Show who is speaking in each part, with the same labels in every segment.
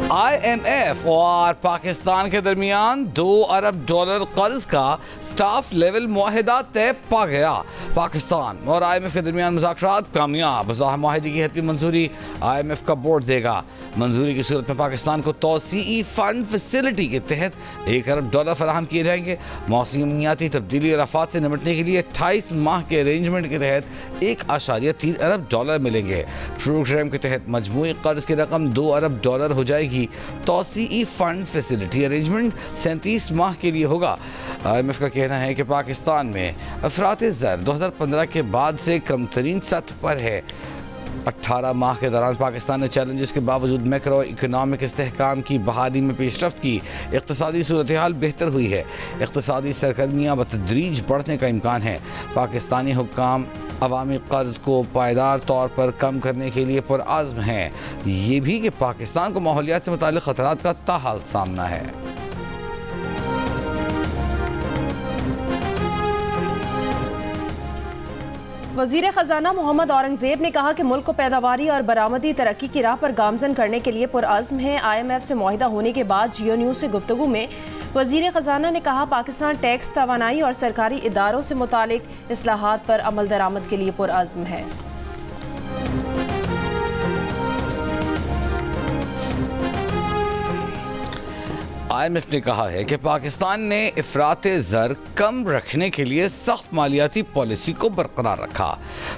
Speaker 1: IMF और पाकिस्तान के दरमियान $2 अरब कर्ज का स्टाफ लेवल मुआहिदा तय पा गया। पाकिस्तान और IMF के दरमियान मुज़ाकरात कामयाब। मुआहिदे की हतमी मंजूरी IMF का बोर्ड देगा। मंजूरी की सूरत में पाकिस्तान को तौसीई फंड फैसिलिटी के तहत $1 अरब फराहम किए जाएंगे। मौसमियाती तब्दीली और आफात से निपटने के लिए 28 माह के अरेंजमेंट के तहत $1.3 अरब मिलेंगे। प्रोग्राम के तहत मजमूई कर्ज की रकम $2 अरब हो जाएगी। तौसीई फंड फैसिलिटी अरेंजमेंट 37 माह के लिए होगा। IMF का कहना है कि पाकिस्तान में अफरात ज़र 2015 के बाद से कम तरीन सतह पर है। 18 माह के दौरान पाकिस्तान ने चैलेंजेस के बावजूद मैक्रो इकोनॉमिक इस्तेहकाम की बहाली में पेशरफ्त की। इक़्तिसादी सूरत हाल बेहतर हुई है। इक़्तिसादी सरगर्मियाँ बतदरीज बढ़ने का इम्कान है। पाकिस्तानी हुक्काम अवामी कर्ज को पायदार तौर पर कम करने के लिए पुरअज़्म हैं। ये भी कि पाकिस्तान को माहौलियात से मुताल्लिक़ ख़तरात का ताहाल सामना है।
Speaker 2: वज़ीर ख़ज़ाना मोहम्मद औरंगज़ेब ने कहा कि मुल्क को पैदावारी और बरामदी तरक्की की राह पर गामज़न करने के लिए पुरअज़्म है। IMF से मुआहिदा होने के बाद जियो न्यूज़ से गुफ्तगू में वज़ीर ख़ज़ाना ने कहा, पाकिस्तान टैक्स, तवानाई और सरकारी इदारों से मुतालिक इस्लाहात पर अमल दरामद के लिए पुरअज़्म है।
Speaker 1: IMF ने कहा है कि पाकिस्तान ने इफ़राते ज़र कम रखने के लिए सख्त मालियाती पॉलिसी को बरकरार रखा।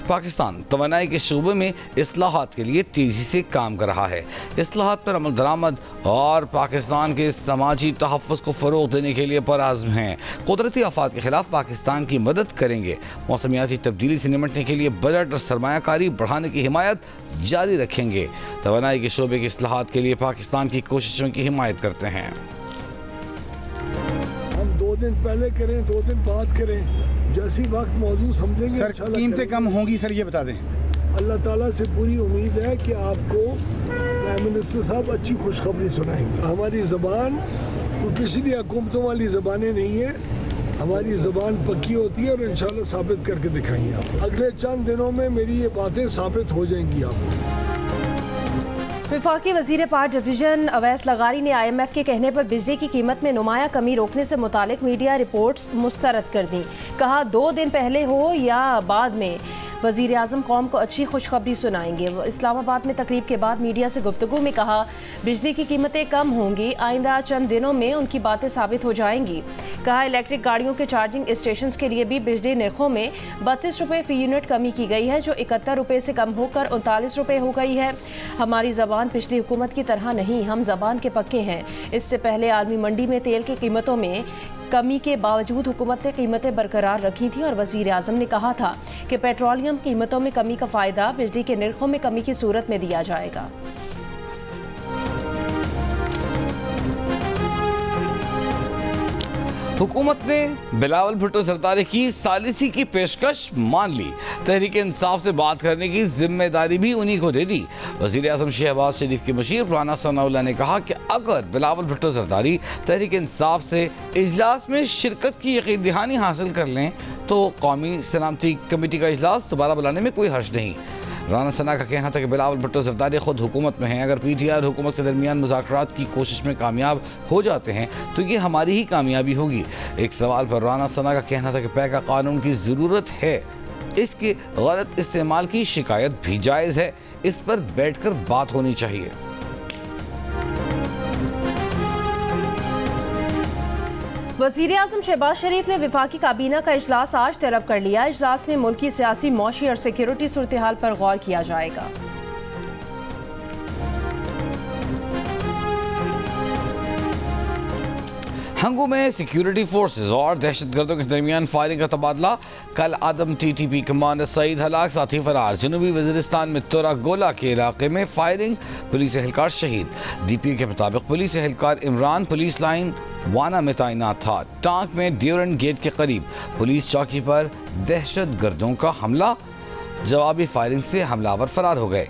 Speaker 1: पाकिस्तान तवानाई के शूबे में इस्लाहात के लिए तेज़ी से काम कर रहा है। इस्लाहात पर अमल दरामद और पाकिस्तान के समाजी तहफ़्फ़ुज़ को फ़रोग़ देने के लिए पुरअज़्म हैं। कुदरती आफ़ात के ख़िलाफ़ पाकिस्तान की मदद करेंगे। मौसमियाती तब्दीली से निपटने के लिए बजट और सरमायाकारी बढ़ाने की हिमायत जारी रखेंगे। तवानाई के शोबे के इस्लाहात के लिए पाकिस्तान की कोशिशों की हिमायत करते हैं।
Speaker 3: 2 दिन पहले करें, 2 दिन बाद करें, जैसी वक्त मौजूद समझेंगे।
Speaker 4: सर, कीमतें कम होंगी सर, ये बता दें।
Speaker 3: अल्लाह ताला से पूरी उम्मीद है कि आपको प्राइम मिनिस्टर साहब अच्छी खुशखबरी सुनाएंगे। हमारी ज़बान पिछली हुकूमतों वाली ज़बानें नहीं है। हमारी ज़बान पक्की होती है और इंशाल्लाह साबित करके दिखाएंगे आप। अगले चंद दिनों में मेरी ये बातें साबित हो जाएंगी आपको।
Speaker 2: वफाकी वज़ीर पावर डिवीज़न अवैस लगारी ने IMF के कहने पर बिजली की कीमत में नुमाया कमी रोकने से मुतालिक मीडिया रिपोर्ट्स मुस्तरद कर दी। कहा, 2 दिन पहले हो या बाद में वज़ीर आज़म कौम को अच्छी खुशखबरी सुनाएंगे। इस्लामाबाद में तकरीब के बाद मीडिया से गुफ्तगू में कहा, बिजली की कीमतें कम होंगी, आइंदा चंद दिनों में उनकी बातें साबित हो जाएंगी। कहा, इलेक्ट्रिक गाड़ियों के चार्जिंग स्टेशन के लिए भी बिजली निर्खों में 32 रुपये फ़ी यूनिट कमी की गई है, जो 71 रुपये से कम होकर 39 रुपये हो गई है। हमारी ज़बान पिछली हुकूमत की तरह नहीं, हम ज़बान के पक्के हैं। इससे पहले आलमी मंडी में तेल की कीमतों में कमी के बावजूद हुकूमत ने कीमतें बरकरार रखी थी और वज़ीर आज़म ने कहा था कि पेट्रोलियम कीमतों में कमी का फ़ायदा बिजली के निर्खों में कमी की सूरत में दिया जाएगा।
Speaker 1: हुकूमत ने बिलावल भुट्टो जरदारी की सालिसी की पेशकश मान ली। तहरीक इंसाफ से बात करने की जिम्मेदारी भी उन्हीं को दे दी। वज़ीर आज़म शहबाज शरीफ के मुशीर राना सनाउल्लाह ने कहा कि अगर बिलावल भुट्टो जरदारी तहरीक इंसाफ से इजलास में शिरकत की यकीन दहानी हासिल कर लें तो कौमी सलामती कमेटी का इजलास दोबारा बुलाने में कोई हर्ज नहीं। राना सना का कहना था कि बिलावल भुट्टो जरदारी खुद हुकूमत में हैं। अगर PTI और हुकूमत के दरमियान मुज़ाकरात की कोशिश में कामयाब हो जाते हैं तो ये हमारी ही कामयाबी होगी। एक सवाल पर राना सना का कहना था कि पैका कानून की ज़रूरत है, इसके गलत इस्तेमाल की शिकायत भी जायज़ है, इस पर बैठकर बात होनी चाहिए।
Speaker 2: वज़ीर आज़म शहबाज शरीफ ने वफाकी काबीना का इजलास आज तलब कर लिया। इजलास में मुल्क की सियासी, मौशी और सिक्योरिटी सूरत हाल पर गौर किया जाएगा।
Speaker 1: हंगू में सिक्योरिटी फोर्सेस और दहशतगर्दों के दरमियान फायरिंग का तबादला। कल आदम TTP कमांडर सईद हलाक, साथी फरार। जनूबी वजीरिस्तान में तुरा गोला के इलाके में फायरिंग, पुलिस एहलकार शहीद। DPA के मुताबिक पुलिस एहलकार इमरान पुलिस लाइन वाना में तैनात था। टांक में ड्यूरन गेट के करीब पुलिस चौकी पर दहशतगर्दों का हमला, जवाबी फायरिंग से हमलावर फरार हो गए।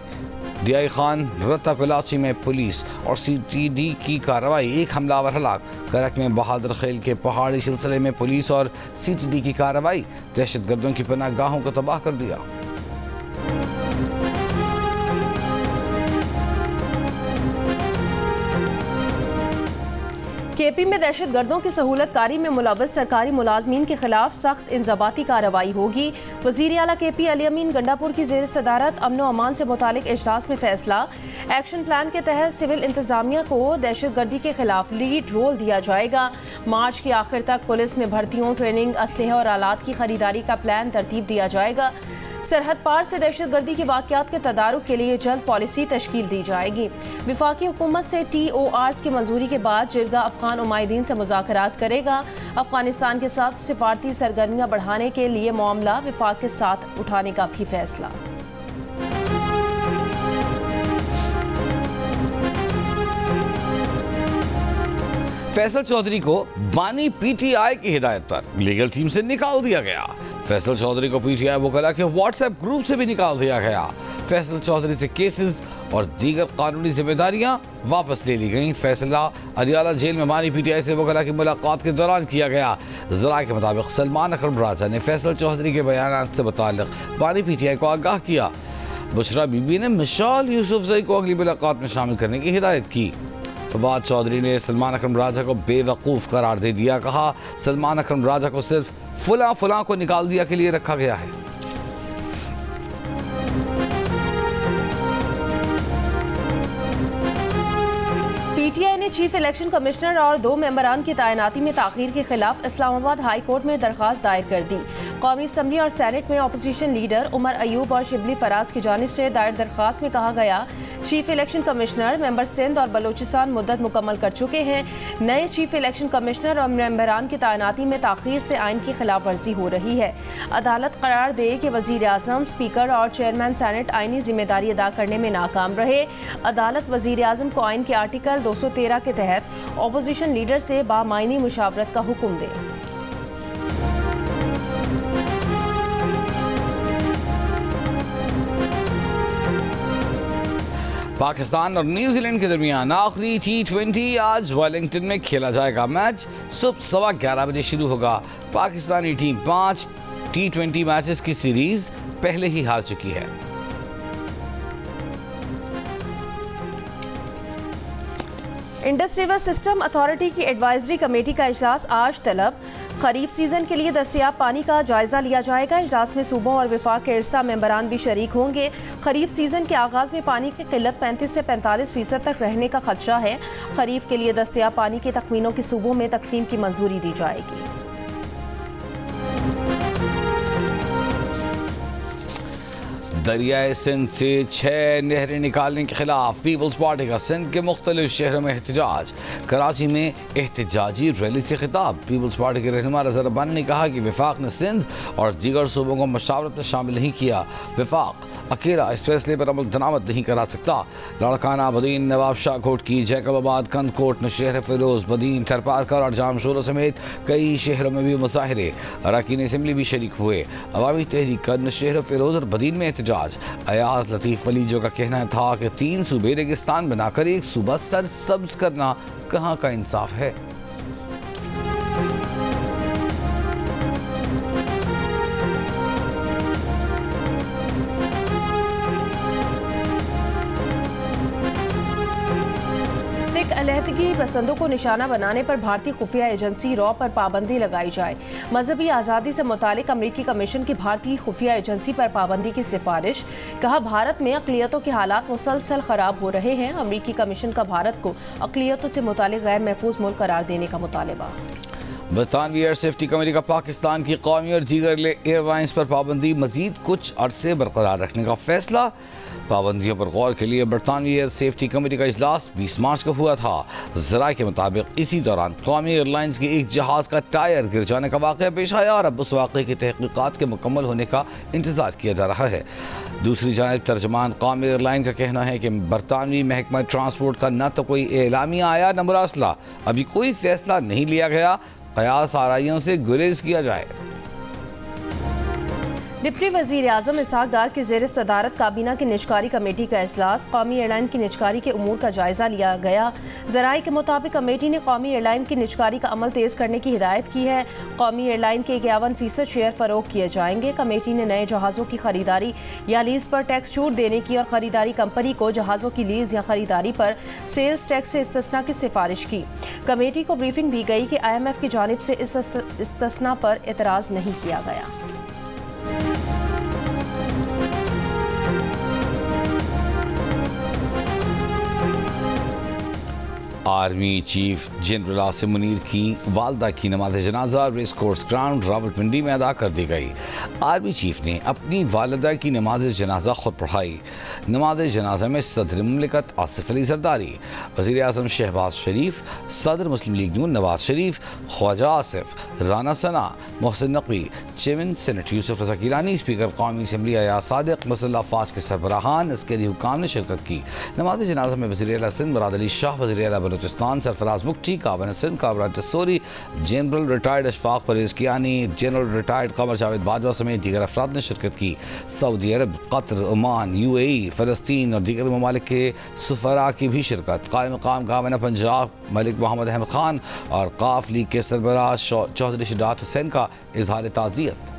Speaker 1: DI खान रत्ता कलाची में पुलिस और CTD की कार्रवाई, एक हमलावर हलाक। करक में बहादुर खेल के पहाड़ी सिलसिले में पुलिस और CTD की कार्रवाई, दहशतगर्दों की पनाहगाहों को तबाह कर दिया।
Speaker 2: KP में दहशतगर्दों की सहूलतकारी में मुलव्वस सरकारी मुलाजमीन के खिलाफ सख्त इंजबाती कार्रवाई होगी। वज़ीर आला KP अली अमीन गंडापुर की ज़ेर सदारत अमन व अमान से मुतालिक इजलास में फैसला। एक्शन प्लान के तहत सिविल इंतजामिया को दहशतगर्दी के खिलाफ लीड रोल दिया जाएगा। मार्च के आखिर तक पुलिस में भर्तियों, ट्रेनिंग, असलहे और आलात की खरीदारी का प्लान तरतीब दिया जाएगा। सरहद पार से दहशतगर्दी के वाक़यात के तदारुक के लिए जल्द पॉलिसी तश्कील दी जाएगी। वफाकी हुकूमत से TORs की मंजूरी के बाद जिरगा अफगान उमाइदीन से मुज़ाकरात करेगा। अफगानिस्तान के साथ सिफारती सरगर्मियाँ बढ़ाने के लिए मामला वफाक के साथ उठाने का भी फैसला।
Speaker 1: फैसल चौधरी को बानी PTI की हिदायत पर लीगल टीम से निकाल दिया गया। फैसल चौधरी को PTI वकला के WhatsApp ग्रुप से भी निकाल दिया गया। फैसल चौधरी से केसेस और दीगर कानूनी जिम्मेदारियां वापस ले ली गईं। फैसला अडियाला जेल में बानी PTI से वकला की मुलाकात के दौरान किया गया। ज़राए के मुताबिक सलमान अकरम राजा ने फैसल चौधरी के बयान से मुताल्लिक़ बानी PTI को आगाह किया। बुशरा बीबी ने मिसाल यूसुफजई को अगली मुलाकात में शामिल करने की हिदायत की। फवाद चौधरी ने सलमान अकरम राजा को बेवकूफ़ करार दे दिया। कहा सलमान अकरम राजा को सिर्फ फुला को निकाल दिया के लिए रखा गया है।
Speaker 2: PTI ने चीफ इलेक्शन कमिश्नर और 2 मेंबरान की तैनाती में ताख़ीर के खिलाफ इस्लामाबाद हाई कोर्ट में दरख्वास्त दायर कर दी। कौमी असम्बली और सेनेट में अपोजिशन लीडर उमर अयूब और शिबली फराज की जानिब से दायर दरख्वास्त में कहा गया, chief election commissioner member Sindh और बलोचिस्तान मुद्दत मुकम्मल कर चुके हैं। नए चीफ इलेक्शन कमिश्नर और मेंबरान की तैनाती में ताख़ीर से आइन की खिलाफ वर्जी हो रही है। अदालत करार दे कि वज़ीर आज़म, स्पीकर और चेयरमैन सेनेट आइनी जिम्मेदारी अदा करने में नाकाम रहे। अदालत वज़ीर आज़म को आइन के आर्टिकल 213 के तहत अपोजिशन लीडर से बामायनी मुशावरत का हुक्म दे।
Speaker 1: पाकिस्तान और न्यूजीलैंड के दरमियान आखिरी T20 आज वेलिंगटन में खेला जाएगा। मैच सुबह 11:15 बजे शुरू होगा। पाकिस्तानी टीम 5 T20 मैचेस की सीरीज पहले ही हार चुकी है।
Speaker 2: इंडस रिवर सिस्टम अथॉरिटी की एडवाइजरी कमेटी का इजलास आज तलब। खरीफ सीजन के लिए दस्तयाब पानी का जायजा लिया जाएगा। इजलास में सूबों और वफाक के इरसा मेंबरान भी शरीक होंगे। खरीफ सीजन के आगाज में पानी की किल्लत 35 से 45% तक रहने का खदशा है। खरीफ के लिए दस्तयाब पानी के तखमीनों की सूबों में तकसीम की मंजूरी दी जाएगी।
Speaker 1: दरियाए सिंध से 6 नहरें निकालने के खिलाफ पीपल्स पार्टी का सिंध के मुख्तलिफ शहरों में एहतजाज। कराची में एहतजाजी रैली से खिताब। पीपल्स पार्टी के रहनुमा रज़ा रब्बानी ने कहा कि वफाक ने सिंध और दीगर सूबों को मशावरत में शामिल नहीं किया। वफाक अकेला इस फैसले पर अमल दरामद नहीं करा सकता। लड़काना, बदीन, नवाब शाह कोट की, जैकबाबाद, कंदकोट, नौशहर फिरोज, बदीन, थरपारकर और जामशोरा समेत कई शहरों में भी मुजाहिरे। अरकान असम्बली भी शरीक हुए। अवामी तहरीक का नौशहर फिरोज और बदीन में एहतजाज। अयाज लतीफ़ वली जो का कहना था कि 3 सूबे रेगिस्तान बनाकर एक सूबा सरसब्ज करना कहाँ का इंसाफ है।
Speaker 2: अलहदगी पसंदों को निशाना बनाने पर भारतीय खुफिया एजेंसी रॉ पर पाबंदी लगाई जाए। मजहबी आज़ादी से मुतालिक अमरीकी कमीशन की भारतीय खुफिया एजेंसी पर पाबंदी की सिफारिश। कहा भारत में अक़लियतों के हालात मुसलसल ख़राब हो रहे हैं। अमरीकी कमीशन का भारत को अक़लियतों से मुतालिक गैर महफूज मुल्क करार देने का मुतालबा।
Speaker 1: बरतानवी एयर सेफ्टी कमेटी का पाकिस्तान की कौमी और दीगर एयरलाइंस पर पाबंदी मजीद कुछ अरसे बरकरार रखने का फैसला। पाबंदियों पर गौर के लिए बरतानवी एयर सेफ्टी कमेटी का इजलास 20 मार्च को हुआ था। ज़राए के मुताबिक इसी दौरान कौमी एयरलाइंस के एक जहाज़ का टायर गिर जाने का वाक़या पेश आया और अब उस वाक़े की तहक़ीक़ात के मुकम्मल होने का इंतज़ार किया जा रहा है। दूसरी जानिब तर्जमान कौमी एयरलाइन का कहना है कि बरतानवी महकमा ट्रांसपोर्ट का न तो कोई एलामिया आया न मुरासला। अभी कोई फैसला नहीं लिया गया। क़यास आराइयों से गुरेज किया जाए।
Speaker 2: डिप्टी वज़ीर आज़म इसहाक डार की ज़ेर सदारत काबीना की निजकारी कमेटी का इजलास। कौमी एयरलाइन की निजकारी के उमूर का जायज़ा लिया गया। ज़राए के मुताबिक कमेटी ने कौमी एयरलाइन की निजकारी का अमल तेज़ करने की हिदायत की है। कौमी एयरलाइन के 51% शेयर फ़रोग किए जाएंगे। कमेटी ने नए जहाज़ों की खरीदारी या लीज़ पर टैक्स छूट देने की और ख़रीदारी कंपनी को जहाज़ों की लीज़ या खरीदारी पर सेल्स टैक्स से इस्तिस्ना की सिफारिश की। कमेटी को ब्रीफिंग दी गई कि IMF की जानिब से इस इस्तिस्ना पर एतराज़ नहीं किया गया।
Speaker 1: Army chief general Asim Munir की वालदा की नमाज जनाजा रेस कोर्स ग्राउंड रावलपिंडी में अदा कर दी गई। आर्मी चीफ ने अपनी वालदा की नमाज जनाजा खुद पढ़ाई। नमाज जनाजा में सदर मुमलिकत आसिफ अली जरदारी, वज़ीर आज़म शहबाज शरीफ, सदर मुस्लिम लीग नून नवाज शरीफ, ख्वाजा आसिफ, राना सना, मोहसिन नकवी, चेयरमैन सेनेट यूसुफ रज़ा गिलानी, स्पीकर कौमी असम्बली अयाज सादिक, मुसल्लह फ़ौज के सरबराहान, अस्करी हुकाम ने शिरकत की। नमाज जनाजा में वज़ीर आला सिंध मुराद अली शाह, वज़ीर आला बलूचिस्तान सरफराज मुफ्ती, काबिनेट सिंध काबरा जसोरी, general retired Ashfaq Parvez Kayani, general retired Qamar Javed Bajwa समेत दीगर अफराद ने शिरकत की। सऊदी अरब, कतर, ओमान, UAE, फ़लस्तीन और दीगर ममालिक के सफ़रा की भी शिरकत। कायम मकाम गवर्नर पंजाब मलिक मोहम्मद अहमद खान और काफ लीग के सरबराह चौधरी शजात हुसैन का इजहार ताज़ियत।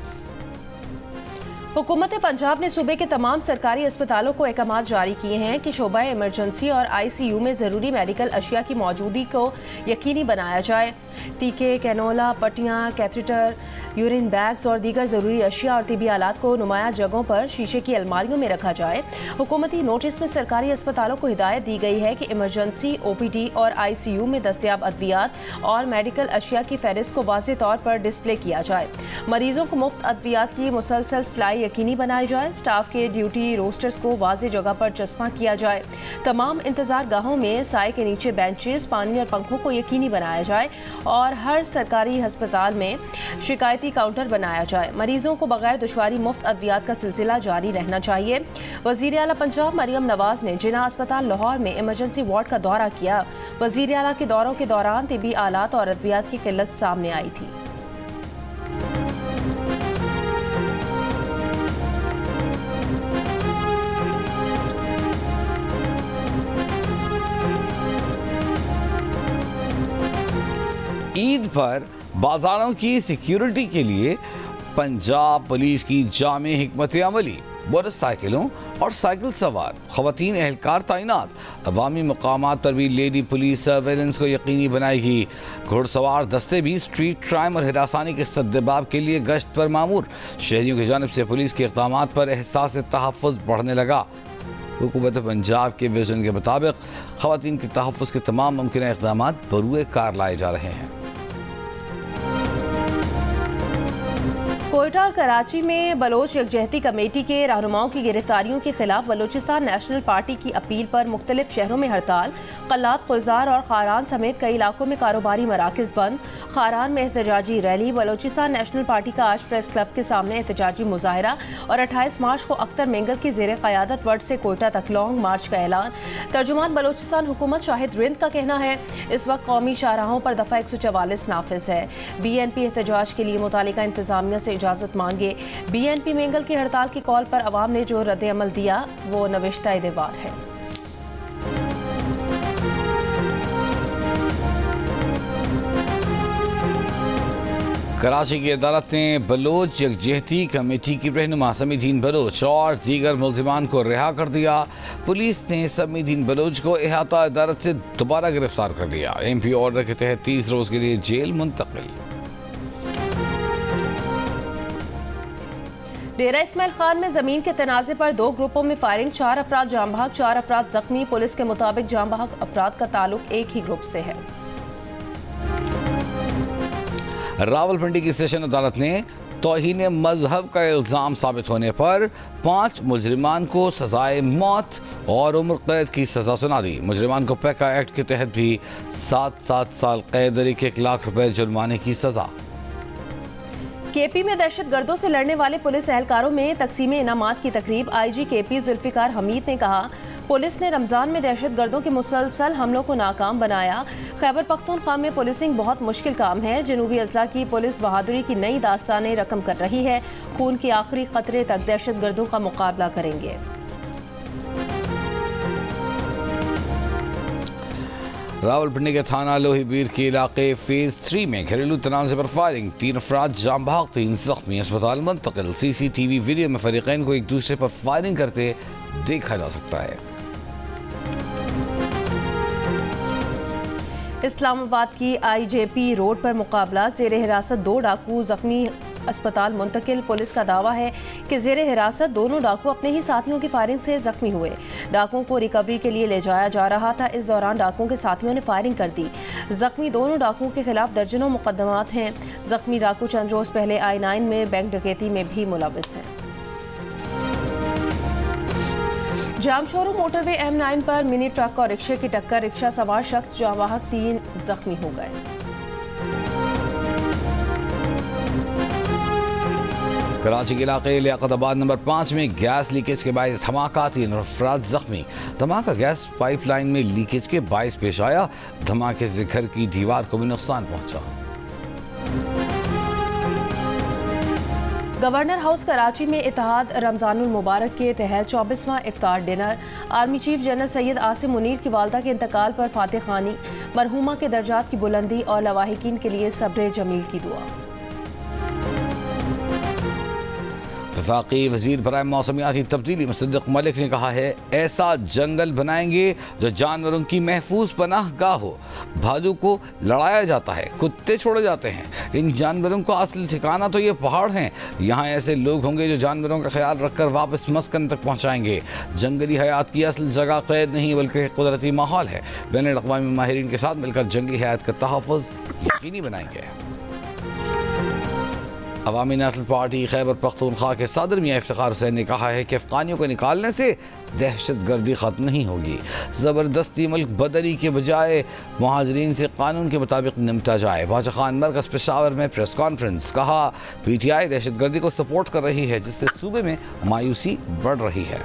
Speaker 2: हुकूमत पंजाब ने सूबे के तमाम सरकारी अस्पतालों को अहकामात जारी किए हैं कि शोबा इमरजेंसी और ICU में ज़रूरी मेडिकल अशिया की मौजूदगी को यकीनी बनाया जाए। टीके, कैनोला, पट्टियाँ, कैथेटर, यूरिन बैग्स और दीगर ज़रूरी अशिया और तिबी आलात को नुमाया जगहों पर शीशे की अलमारियों में रखा जाए। हुकूमती नोटिस में सरकारी अस्पतालों को हिदायत दी गई है कि इमरजेंसी, OPD और ICU में दस्तयाब अद्वियात और मेडिकल अशिया की फहरिस्त को वाज़ेह तौर पर डिस्प्ले किया जाए। मरीजों को मुफ्त अद्वियात की मुसलसल सप्लाई यकीनी बनाई जाए। स्टाफ के ड्यूटी रोस्टर्स को वाज़ेह जगह पर चस्पा किया जाए। तमाम इंतजार गाहों में साए के नीचे बेंचेस, पानी और पंखों को यकीनी बनाया जाए और हर सरकारी अस्पताल में शिकायती काउंटर बनाया जाए। मरीजों को बगैर दुश्वारी मुफ्त अद्वियात का सिलसिला जारी रहना चाहिए। वज़ीर आला पंजाब मरियम नवाज ने जिना अस्पताल लाहौर में इमरजेंसी वार्ड का दौरा किया। वज़ीर आला के दौरों के दौरान तिबी आलात और अद्वियात की किल्लत सामने आई थी।
Speaker 1: ईद पर बाजारों की सिक्योरिटी के लिए पंजाब पुलिस की जामे हिकमत अमली, मोटरसाइकिलों और साइकिल सवार ख़वातीन एहलकार तैनात, अवामी मकामात पर भी लेडी पुलिस सर्वेलेंस को यकीनी बनाएगी। घुड़सवार दस्ते भी स्ट्रीट क्राइम और हिरासानी के सद्देबाब के लिए गश्त पर मामूर। शहरियों की जानिब से पुलिस के इक़दामात पर एहसास तहफ़्फ़ुज़ बढ़ने लगा। हुकूमत पंजाब के विजन के मुताबिक ख़वातीन के तहफ़्फ़ुज़ के तमाम मुमकिन इक़दामात बरूए कार लाए जा रहे हैं।
Speaker 2: कोयटा और कराची में बलोच यकजहती कमेटी के रहनुमाओं की गिरफ्तारियों के खिलाफ बलूचिस्तान नेशनल पार्टी की अपील पर मुख्तलिफ शहरों में हड़ताल। कल्लात, खुजदार और खारान समेत कई इलाकों में कारोबारी मराकज़ बंद। खारान में एहतजाजी रैली। बलूचिस्तान नेशनल पार्टी का आज प्रेस क्लब के सामने एहतजाजी मुजाहरा और 28 मार्च को अख्तर मेंगल की ज़ेर क़यादत वर्ड से कोयटा तक लॉन्ग मार्च का ऐलान। तर्जुमान बलूचिस्तान हुकूमत शाहिद रिंद का कहना है इस वक्त कौमी शाहराहों पर दफ़ा 144 नाफिज है। BNP एहतजाज के लिए मुतालिका इंतजामिया से इजाज़त मांगे। BNP मेंगल की हड़ताल की कॉल पर अवाम ने जो रद्द अमल दिया वो नविश्ता दीवार है।
Speaker 1: कराची की अदालत ने बलोच यकजहती कमेटी की रहनुमा समीदीन बलोच और दीगर मुल्जिमान को रिहा कर दिया। पुलिस ने समीदीन बलोच को अहाता अदालत से दोबारा गिरफ्तार कर लिया। MP ऑर्डर के तहत 30 रोज के लिए जेल मुंतकिल।
Speaker 2: डेरा इस्माइल खान में जमीन के तनाज़े पर 2 ग्रुपों में फायरिंग। 4 अफराद जाम भाग, 4 अफराद जख्मी। पुलिस के मुताबिक जाम भाग अफराद का ताल्लुक एक ही ग्रुप से है।
Speaker 1: रावलपिंडी की सेशन अदालत ने तौहीन मजहब का इल्ज़ाम साबित होने पर 5 मुजरिमान को सजाए मौत और उम्र कैद की सजा सुना दी। मुजरिमान को पैका एक्ट के तहत भी 7 साल कैद और 1 लाख रुपए जुर्माने की सजा।
Speaker 2: KP में दहशत गर्दों से लड़ने वाले पुलिस एहलकारों में तकसीम इनामात की तकरीब। IG KP जुल्फिकार हमीद ने कहा पुलिस ने रमज़ान में दहशतगर्दों के मुसलसल हमलों को नाकाम बनाया। खैबर पख्तूनख्वा में पुलिसिंग बहुत मुश्किल काम है। जनूबी अजला की पुलिस बहादुरी की नई दास्तानें रकम कर रही है। खून के आखिरी खतरे तक दहशतगर्दों का मुकाबला करेंगे।
Speaker 1: रावलपिंडी के थाना लोहीबीर के इलाके फेज 3 में घरेलू तनाज़े पर फायरिंग, 3 अफराद जाम भाग, 3 जख्मी, अस्पताल मुंतकिल। CCTV वीडियो में फरीकैन को एक दूसरे पर फायरिंग करते देखा जा सकता है।
Speaker 2: इस्लामाबाद की IJP रोड पर मुकाबला, जेर हिरासत 2 डाकू जख्मी, अस्पताल मुंतकिल। पुलिस का दावा है कि जेर हिरासत दोनों डाकू अपने ही साथियों की फायरिंग से जख्मी हुए। डाकुओं को रिकवरी के लिए ले जाया जा रहा था। इस दौरान डाकुओं के साथियों ने फायरिंग कर दी। जख्मी दोनों डाकुओं के खिलाफ दर्जनों मुकदमात हैं। जख्मी डाकू चंद रोज पहले I9 में बैंक डकैती में भी मुलविस हैं। जामशोरू मोटरवे M9 पर मिनी ट्रक और रिक्शे की टक्कर, रिक्शा सवार शख्स जावाहक 3 जख्मी हो गए।
Speaker 1: कराची के इलाके लियाकताबाद नंबर 5 में गैस लीकेज के बायस धमाका, 3 अफराद जख्मी। धमाका गैस पाइपलाइन में लीकेज के बायस पेश आया। धमाके से घर की दीवार को भी नुकसान पहुंचा।
Speaker 2: गवर्नर हाउस कराची में इत्तेहाद रमजानुल मुबारक के तहत 24वां iftar dinner. Army chief general Syed Asim Munir की वालदा के इंतकाल पर फातिह खानी, मरहूमा के दर्जात की बुलंदी और लवाहिकीन के लिए सब्र जमील की दुआ।
Speaker 1: वफाकी वज़ीर बराए मौसमियाती तब्दीली मुसद्दिक मलिक ने कहा है, ऐसा जंगल बनाएंगे जो जानवरों की महफूज पनाह गाह हो। भालू को लड़ाया जाता है, कुत्ते छोड़े जाते हैं। इन जानवरों को असल ठिकाना तो ये पहाड़ हैं। यहाँ ऐसे लोग होंगे जो जानवरों का ख्याल रखकर वापस मस्कन तक पहुँचाएंगे। जंगली हयात की असल जगह कैद नहीं बल्कि कुदरती माहौल है। बैनुल-अक़वामी माहिरीन के साथ मिलकर जंगली हयात का तहफ़्फ़ुज़ यकीनी बनाएंगे। अवामी नेशनल पार्टी खैबर पख्तूनख्वा के सदर मियां इफ्तिखार हुसैन ने कहा है कि अफगानियों को निकालने से दहशत गर्दी ख़त्म नहीं होगी। ज़बरदस्ती मुल्क बदली के बजाय मुहाजिरीन से कानून के मुताबिक निपटा जाए। बादशाह खान मरकज़ पेशावर में प्रेस कॉन्फ्रेंस, कहा PTI दहशत गर्दी को सपोर्ट कर रही है जिससे सूबे में मायूसी बढ़ रही है।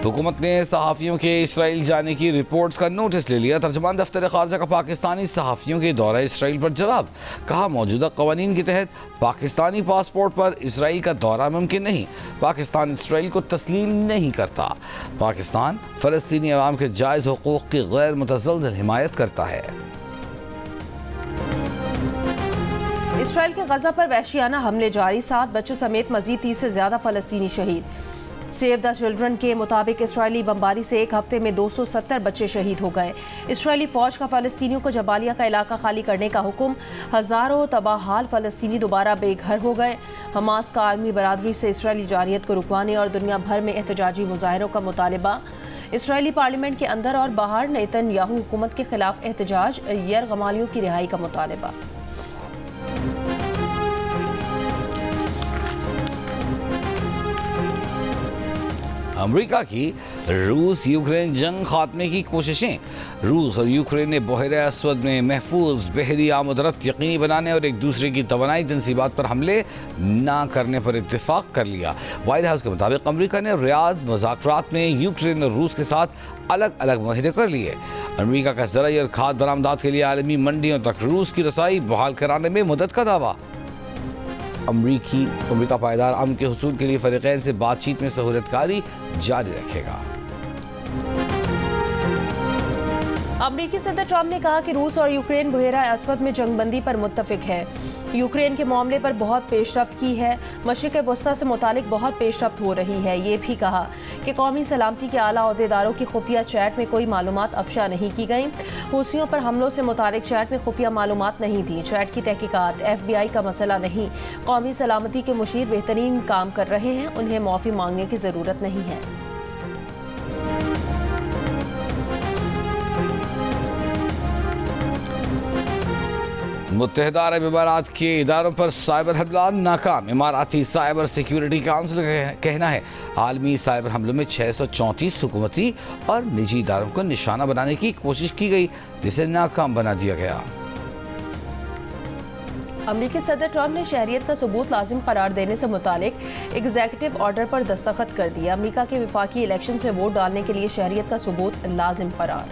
Speaker 1: हुकूमत ने सहाफ़ियों के इसराइल जाने की रिपोर्ट्स का नोटिस ले लिया। तर्जुमान दफ्तर ख़ारजा का पाकिस्तानी सहाफ़ियों के दौरा इसराइल पर जवाब, कहा मौजूदा कवानीन के तहत पाकिस्तानी पासपोर्ट पर इसराइल का दौरा मुमकिन नहीं। पाकिस्तान इसराइल को तस्लीम नहीं करता। पाकिस्तान फ़लस्तीनी अवाम के जायज़ हुकूक़ की गैर मुतज़लज़ल हिमायत करता है।
Speaker 2: इसराइल के गजा पर वहशियाना हमले जारी, 7 बच्चों समेत मजीद 30 से ज्यादा फ़लस्तीनी शहीद। सेव द चिल्ड्रन के मुताबिक इसराइली बमबारी से एक हफ्ते में 270 बच्चे शहीद हो गए। इसराइली फौज का फ़लस्तीनियों को जबालिया का इलाका खाली करने का हुक्म, हज़ारों तबाहाल फ़लस्तीनी दोबारा बेघर हो गए। हमास का आलमी बरादरी से इसराइली जारियत को रुकवाने और दुनिया भर में एहतजाजी मुजाहरों का मुतालबा। इसराइली पार्लियामेंट के अंदर और बाहर नेतन्याहू हुकूमत के खिलाफ एहतजाज, यरगमालियों की रिहाई का मुतालबा।
Speaker 1: अमेरिका की रूस यूक्रेन जंग खात्मे की कोशिशें। रूस और यूक्रेन ने बहरे अस्वद में महफूज बहरी आमदरफ्त यकीनी बनाने और एक दूसरे की तवानाई तनसीबात पर हमले न करने पर इत्तेफाक कर लिया। वाइट हाउस के मुताबिक अमेरिका ने रियाद मुज़ाकरात में यूक्रेन और रूस के साथ अलग अलग मुआहदे कर लिए। अमेरिका का ज़राई और खाद्य बरामदात के लिए आलमी मंडियों तक रूस की रसाई बहाल कराने में मदद का दावा। अमेरिका पायदार अमन के हुसूल के लिए फरीकैन से बातचीत में सहूलतकारी जारी रखेगा।
Speaker 2: अमेरिकी सदर ट्रंप ने कहा कि रूस और यूक्रेन बहरा अस्वद में जंगबंदी पर मुत्तफिक है। यूक्रेन के मामले पर बहुत पेशरफ्त की है। मशरिक़ वस्ता से मुतालिक बहुत पेशरफ्त हो रही है। ये भी कहा कि कौमी सलामती के आला अहदेदारों की खुफिया चैट में कोई मालूमात अफशा नहीं की गई। हूसियों पर हमलों से मुतालिक चैट में खुफिया मालूमात नहीं थी। चैट की तहकीकात FBI का मसला नहीं। कौमी सलामती के मुशीर बेहतरीन काम कर रहे हैं, उन्हें माफ़ी मांगने की ज़रूरत नहीं है।
Speaker 1: मुत्तहिदा अरब इमारात के इदारों पर साइबर हमला नाकाम। इमाराती साइबर सिक्योरिटी काउंसिल का कहना है आलमी साइबर हमलों में 634 हुकूमती और निजी इदारों को निशाना बनाने की कोशिश की गई, जिसे नाकाम बना दिया गया।
Speaker 2: अमरीकी सदर ट्रंप ने शहरियत का सबूत लाजिम करार देने से मुतालिक एग्जीक्यूटिव ऑर्डर पर दस्तखत कर दिया। अमरीका के वफाकी इलेक्शन में वोट डालने के लिए शहरियत का सबूत लाजिम करार।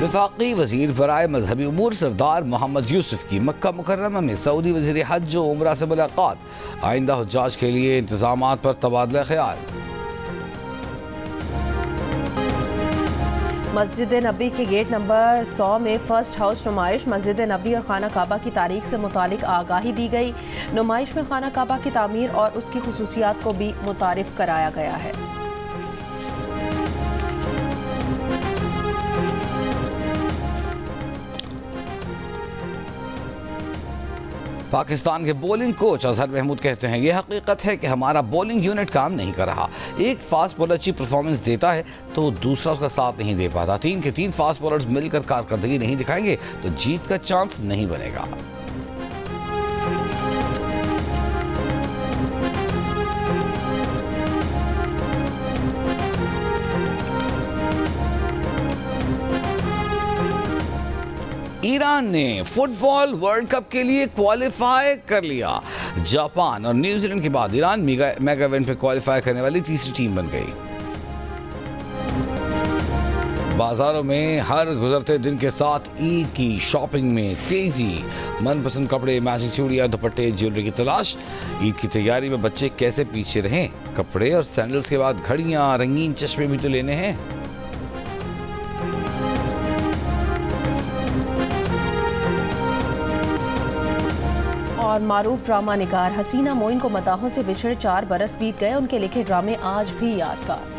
Speaker 1: वफाकी वजीर बराए मजहबी उमूर सरदार मोहम्मद यूसुफ की मक्का मुकर्रमा में सऊदी वजीर हज व उमरा से मुलाकात। आइंदा हुज्जाज के लिए इंतजामात पर तबादला ख्याल।
Speaker 2: मस्जिद नबी के गेट नंबर 100 में फर्स्ट हाउस नुमाइश। मस्जिद नबी और खाना काबा की तारीख से मुतालिक आगाही दी गई। नुमाइश में खाना काबा की तामीर और उसकी खुसूसियात को भी मुतारिफ कराया गया है।
Speaker 1: पाकिस्तान के बॉलिंग कोच अजहर महमूद कहते हैं यह हकीकत है कि हमारा बॉलिंग यूनिट काम नहीं कर रहा। एक फास्ट बॉलर अच्छी परफॉर्मेंस देता है तो दूसरा उसका साथ नहीं दे पाता। 3 के 3 फास्ट बॉलर्स मिलकर कारकर्दगी नहीं दिखाएंगे तो जीत का चांस नहीं बनेगा। ईरान ने फुटबॉल वर्ल्ड कप के लिए क्वालिफाई कर लिया। जापान और न्यूजीलैंड के बाद ईरान मेगा इवेंट में क्वालिफाई करने वाली तीसरी टीम बन गई। बाजारों में हर गुजरते दिन के साथ ईद की शॉपिंग में तेजी। मनपसंद कपड़े, मैचिंग चूड़ियां, दुपट्टे, ज्वेलरी की तलाश। ईद की तैयारी में बच्चे कैसे पीछे रहें। कपड़े और सैंडल्स के बाद घड़ियां, रंगीन चश्मे भी तो लेने हैं।
Speaker 2: और मारूफ ड्रामा निगार हसीना मोइन को मदाहों से बिछड़े 4 बरस बीत गए। उनके लिखे ड्रामे आज भी यादगार।